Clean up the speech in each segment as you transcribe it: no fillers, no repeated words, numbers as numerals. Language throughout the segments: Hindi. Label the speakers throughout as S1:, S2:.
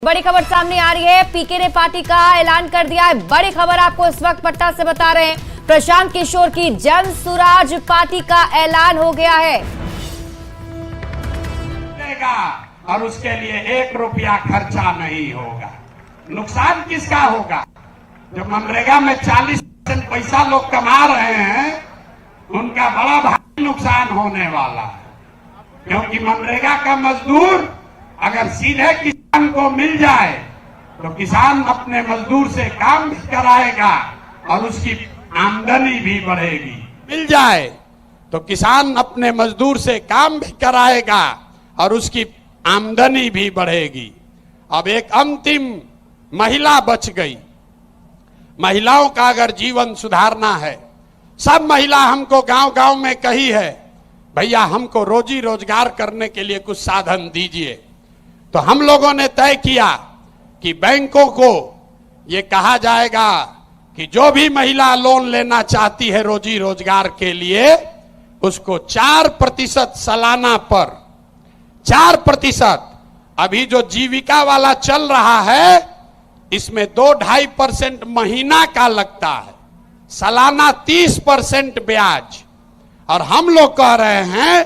S1: बड़ी खबर सामने आ रही है। पीके ने पार्टी का ऐलान कर दिया है। बड़ी खबर आपको इस वक्त पटना से बता रहे हैं। प्रशांत किशोर की जन सुराज पार्टी का ऐलान हो गया है
S2: और उसके लिए 1 रुपया खर्चा नहीं होगा। नुकसान किसका होगा? जो मनरेगा में 40% पैसा लोग कमा रहे हैं, उनका बड़ा भारी नुकसान होने वाला है। क्योंकि मनरेगा का मजदूर अगर सीधे किसान को मिल जाए तो किसान अपने मजदूर से काम भी कराएगा और उसकी आमदनी भी बढ़ेगी। मिल जाए तो किसान अपने मजदूर से काम भी कराएगा और उसकी आमदनी भी बढ़ेगी। अब एक अंतिम महिला बच गई। महिलाओं का अगर जीवन सुधारना है, सब महिला हमको गांव-गांव में कही है, भैया हमको रोजी रोजगार करने के लिए कुछ साधन दीजिए। तो हम लोगों ने तय किया कि बैंकों को ये कहा जाएगा कि जो भी महिला लोन लेना चाहती है रोजी रोजगार के लिए, उसको 4% सालाना पर 4%। अभी जो जीविका वाला चल रहा है, इसमें 2-2.5% महीना का लगता है, सालाना 30% ब्याज। और हम लोग कह रहे हैं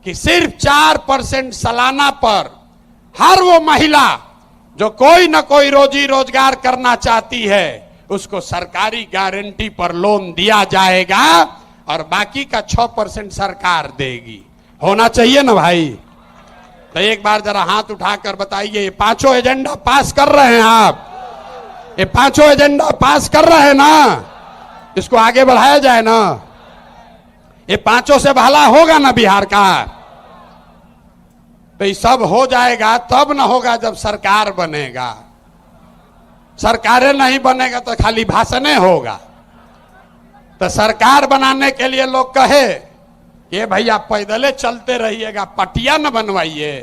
S2: कि सिर्फ 4% सालाना पर हर वो महिला जो कोई न कोई रोजी रोजगार करना चाहती है, उसको सरकारी गारंटी पर लोन दिया जाएगा और बाकी का 6% सरकार देगी। होना चाहिए ना भाई? तो एक बार जरा हाथ उठाकर बताइए, ये 5 एजेंडा पास कर रहे हैं आप? ये 5 एजेंडा पास कर रहे हैं ना? इसको आगे बढ़ाया जाए ना। ये 5 से भला होगा ना बिहार का? तो ये सब हो जाएगा तब ना होगा जब सरकार बनेगा। सरकारें नहीं बनेगा तो खाली भाषणें होगा। तो सरकार बनाने के लिए लोग कहे कि भैया पैदले चलते रहिएगा, पटिया न बनवाइए।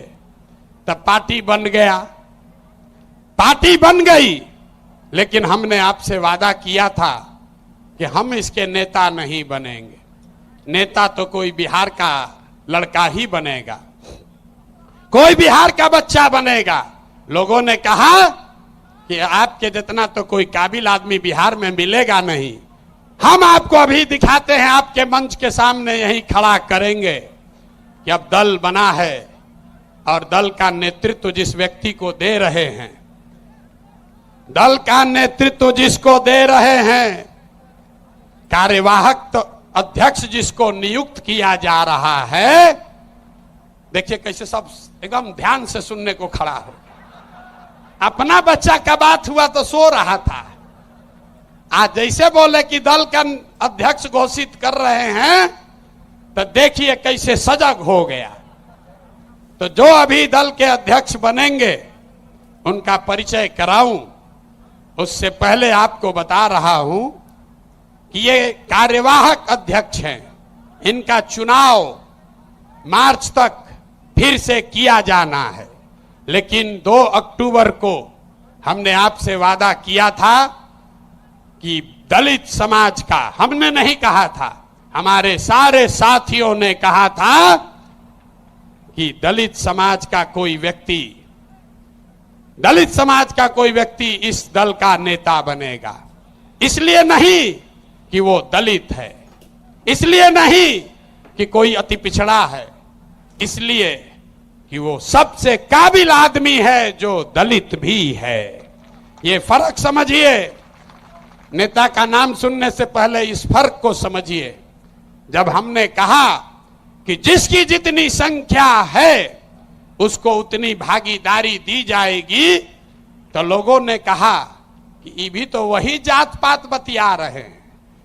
S2: तब पार्टी बन गया, पार्टी बन गई। लेकिन हमने आपसे वादा किया था कि हम इसके नेता नहीं बनेंगे। नेता तो कोई बिहार का लड़का ही बनेगा, कोई बिहार का बच्चा बनेगा। लोगों ने कहा कि आपके जितना तो कोई काबिल आदमी बिहार में मिलेगा नहीं। हम आपको अभी दिखाते हैं, आपके मंच के सामने यही खड़ा करेंगे कि अब दल बना है और दल का नेतृत्व जिस व्यक्ति को दे रहे हैं, दल का नेतृत्व जिसको दे रहे हैं, कार्यवाहक तो अध्यक्ष जिसको नियुक्त किया जा रहा है, देखिए कैसे सब एकदम ध्यान से सुनने को खड़ा हो। अपना बच्चा का बात हुआ तो सो रहा था, आज जैसे बोले कि दल का अध्यक्ष घोषित कर रहे हैं तो देखिए कैसे सजग हो गया। तो जो अभी दल के अध्यक्ष बनेंगे उनका परिचय कराऊं, उससे पहले आपको बता रहा हूं कि ये कार्यवाहक अध्यक्ष हैं। इनका चुनाव मार्च तक फिर से किया जाना है। लेकिन 2 अक्टूबर को हमने आपसे वादा किया था कि दलित समाज का, हमने नहीं कहा था, हमारे सारे साथियों ने कहा था कि दलित समाज का कोई व्यक्ति इस दल का नेता बनेगा। इसलिए नहीं कि वो दलित है, इसलिए नहीं कि कोई अति पिछड़ा है, इसलिए कि वो सबसे काबिल आदमी है जो दलित भी है। ये फर्क समझिए। नेता का नाम सुनने से पहले इस फर्क को समझिए। जब हमने कहा कि जिसकी जितनी संख्या है उसको उतनी भागीदारी दी जाएगी, तो लोगों ने कहा कि ये भी तो वही जात पात बतिया रहे हैं।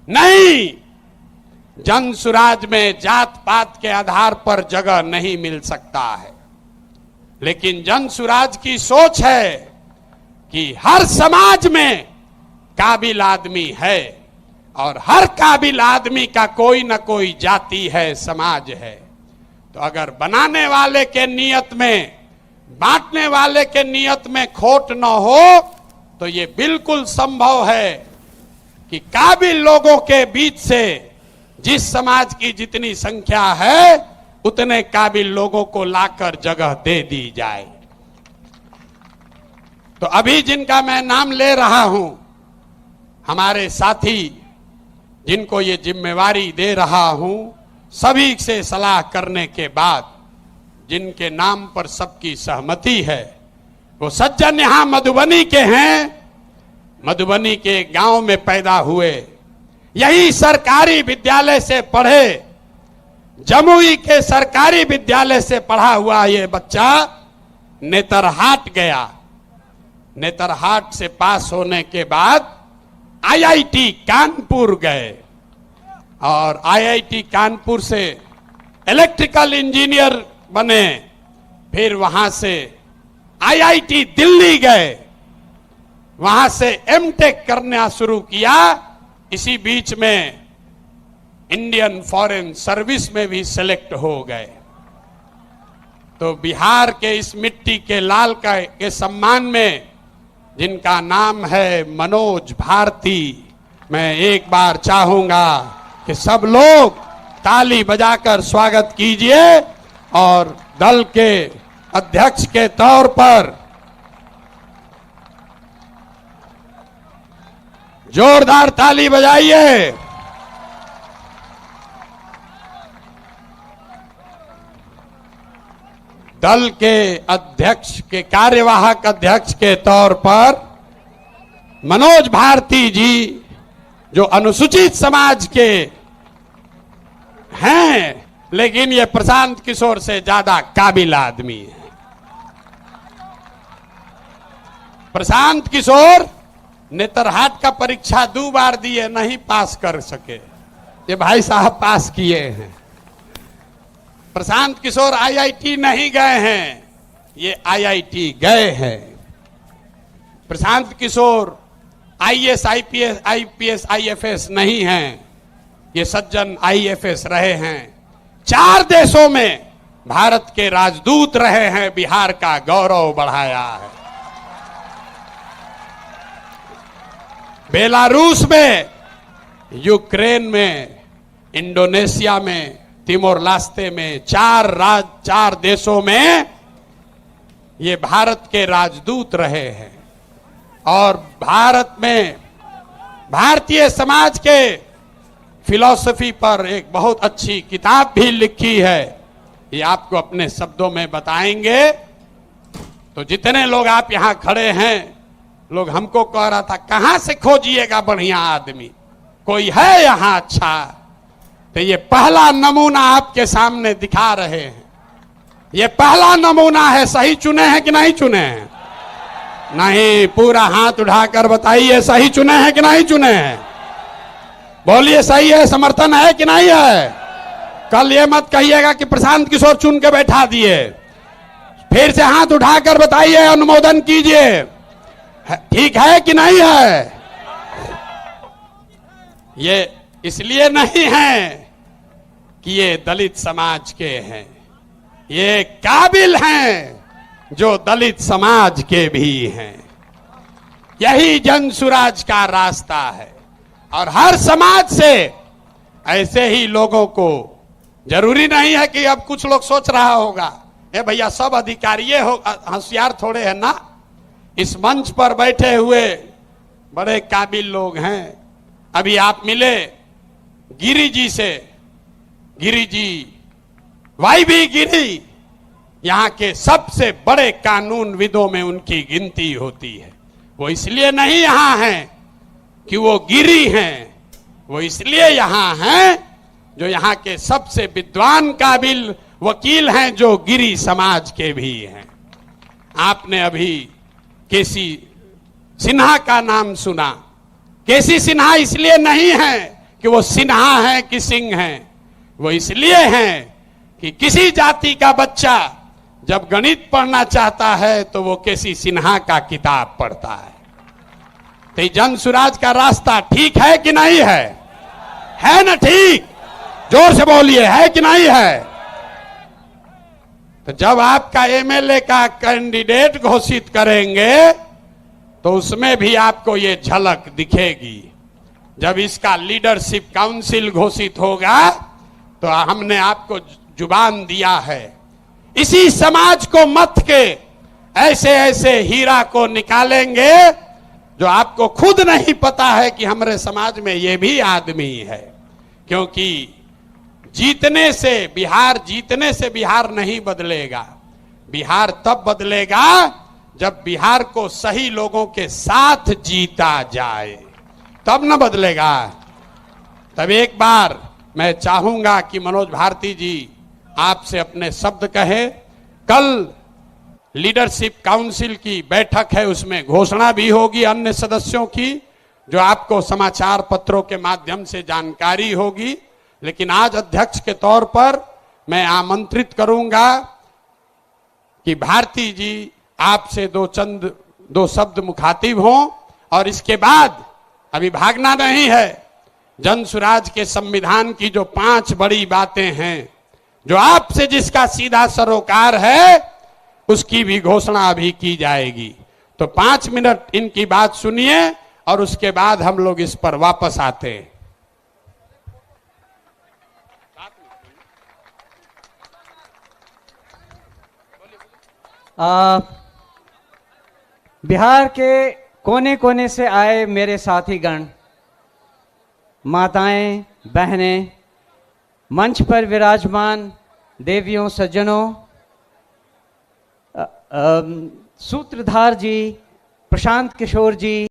S2: नहीं, जन सुराज में जात पात के आधार पर जगह नहीं मिल सकता है। लेकिन जन सुराज की सोच है कि हर समाज में काबिल आदमी है और हर काबिल आदमी का कोई न कोई जाति है, समाज है। तो अगर बनाने वाले के नियत में, बांटने वाले के नियत में खोट न हो तो ये बिल्कुल संभव है कि काबिल लोगों के बीच से जिस समाज की जितनी संख्या है उतने काबिल लोगों को लाकर जगह दे दी जाए। तो अभी जिनका मैं नाम ले रहा हूं, हमारे साथी जिनको ये जिम्मेवारी दे रहा हूं, सभी से सलाह करने के बाद जिनके नाम पर सबकी सहमति है, वो सज्जन यहां मधुबनी के हैं, मधुबनी के गांव में पैदा हुए, यही सरकारी विद्यालय से पढ़े, जमुई के सरकारी विद्यालय से पढ़ा हुआ ये बच्चा नेतरहाट गया। नेतरहाट से पास होने के बाद आईआईटी कानपुर गए और आईआईटी कानपुर से इलेक्ट्रिकल इंजीनियर बने। फिर वहां से आईआईटी दिल्ली गए, वहां से एमटेक करना शुरू किया। इसी बीच में इंडियन फॉरेन सर्विस में भी सिलेक्ट हो गए। तो बिहार के इस मिट्टी के लाल के सम्मान में जिनका नाम है मनोज भारती, मैं एक बार चाहूंगा कि सब लोग ताली बजाकर स्वागत कीजिए और दल के अध्यक्ष के तौर पर जोरदार ताली बजाइए। दल के अध्यक्ष के कार्यवाहक अध्यक्ष के तौर पर मनोज भारती जी, जो अनुसूचित समाज के हैं, लेकिन ये प्रशांत किशोर से ज्यादा काबिल आदमी है। प्रशांत किशोर नेतरहाट का परीक्षा 2 बार दिए, नहीं पास कर सके, ये भाई साहब पास किए हैं। प्रशांत किशोर आईआईटी नहीं गए हैं, ये आईआईटी गए हैं। Prashant Kishor IAS IPS IFS नहीं हैं, ये सज्जन आईएफएस रहे हैं। 4 देशों में भारत के राजदूत रहे हैं, बिहार का गौरव बढ़ाया है। बेलारूस में, यूक्रेन में, इंडोनेशिया में, तिमोर लास्ते में, 4 देशों में ये भारत के राजदूत रहे हैं। और भारत में भारतीय समाज के फिलॉसफी पर एक बहुत अच्छी किताब भी लिखी है, ये आपको अपने शब्दों में बताएंगे। तो जितने लोग आप यहां खड़े हैं, लोग हमको कह रहा था कहां से खोजिएगा बढ़िया आदमी, कोई है यहां अच्छा? तो ये पहला नमूना आपके सामने दिखा रहे हैं, ये पहला नमूना है। सही चुने हैं कि नहीं चुने हैं? नहीं, पूरा हाथ उठाकर बताइए सही चुने हैं कि नहीं चुने हैं? बोलिए सही है, समर्थन है कि नहीं है? कल ये मत कहिएगा कि प्रशांत किशोर चुन के बैठा दिए। फिर से हाथ उठाकर बताइए, अनुमोदन कीजिए, ठीक है कि नहीं है? ये इसलिए नहीं है कि ये दलित समाज के हैं, ये काबिल हैं जो दलित समाज के भी हैं। यही जन सुराज का रास्ता है। और हर समाज से ऐसे ही लोगों को, जरूरी नहीं है कि अब कुछ लोग सोच रहा होगा ए भैया सब अधिकारी हो, होशियार थोड़े हैं ना। इस मंच पर बैठे हुए बड़े काबिल लोग हैं। अभी आप मिले गिरी जी से, गिरी जी, वाईबी गिरी, यहां के सबसे बड़े कानूनविदों में उनकी गिनती होती है। वो इसलिए नहीं यहां हैं कि वो गिरी हैं, वो इसलिए यहां हैं जो यहां के सबसे विद्वान काबिल वकील हैं, जो गिरी समाज के भी हैं। आपने अभी केसी सिन्हा का नाम सुना। केसी सिन्हा इसलिए नहीं है कि वो सिन्हा हैं कि सिंह हैं, वो इसलिए हैं कि किसी जाति का बच्चा जब गणित पढ़ना चाहता है तो वो केसी सिन्हा का किताब पढ़ता है। तो जन सुराज का रास्ता ठीक है कि नहीं है? है ना ठीक? जोर से बोलिए, है कि नहीं है? तो जब आपका एमएलए का कैंडिडेट घोषित करेंगे तो उसमें भी आपको ये झलक दिखेगी। जब इसका लीडरशिप काउंसिल घोषित होगा तो हमने आपको जुबान दिया है, इसी समाज को मत के ऐसे ऐसे हीरा को निकालेंगे जो आपको खुद नहीं पता है कि हमारे समाज में ये भी आदमी है। क्योंकि जीतने से बिहार नहीं बदलेगा। बिहार तब बदलेगा जब बिहार को सही लोगों के साथ जीता जाए, तब न बदलेगा। तब एक बार मैं चाहूंगा कि मनोज भारती जी आपसे अपने शब्द कहें। कल लीडरशिप काउंसिल की बैठक है, उसमें घोषणा भी होगी अन्य सदस्यों की, जो आपको समाचार पत्रों के माध्यम से जानकारी होगी। लेकिन आज अध्यक्ष के तौर पर मैं आमंत्रित करूंगा कि भारती जी आपसे दो शब्द मुखातिब हों, और इसके बाद अभी भागना नहीं है। जन सुराज के संविधान की जो 5 बड़ी बातें हैं, जो आपसे जिसका सीधा सरोकार है, उसकी भी घोषणा अभी की जाएगी। तो 5 मिनट इनकी बात सुनिए और उसके बाद हम लोग इस पर वापस आते हैं।
S3: बिहार के कोने कोने से आए मेरे साथीगण, माताएं, बहनें, मंच पर विराजमान देवियों, सज्जनों, सूत्रधार जी, प्रशांत किशोर जी,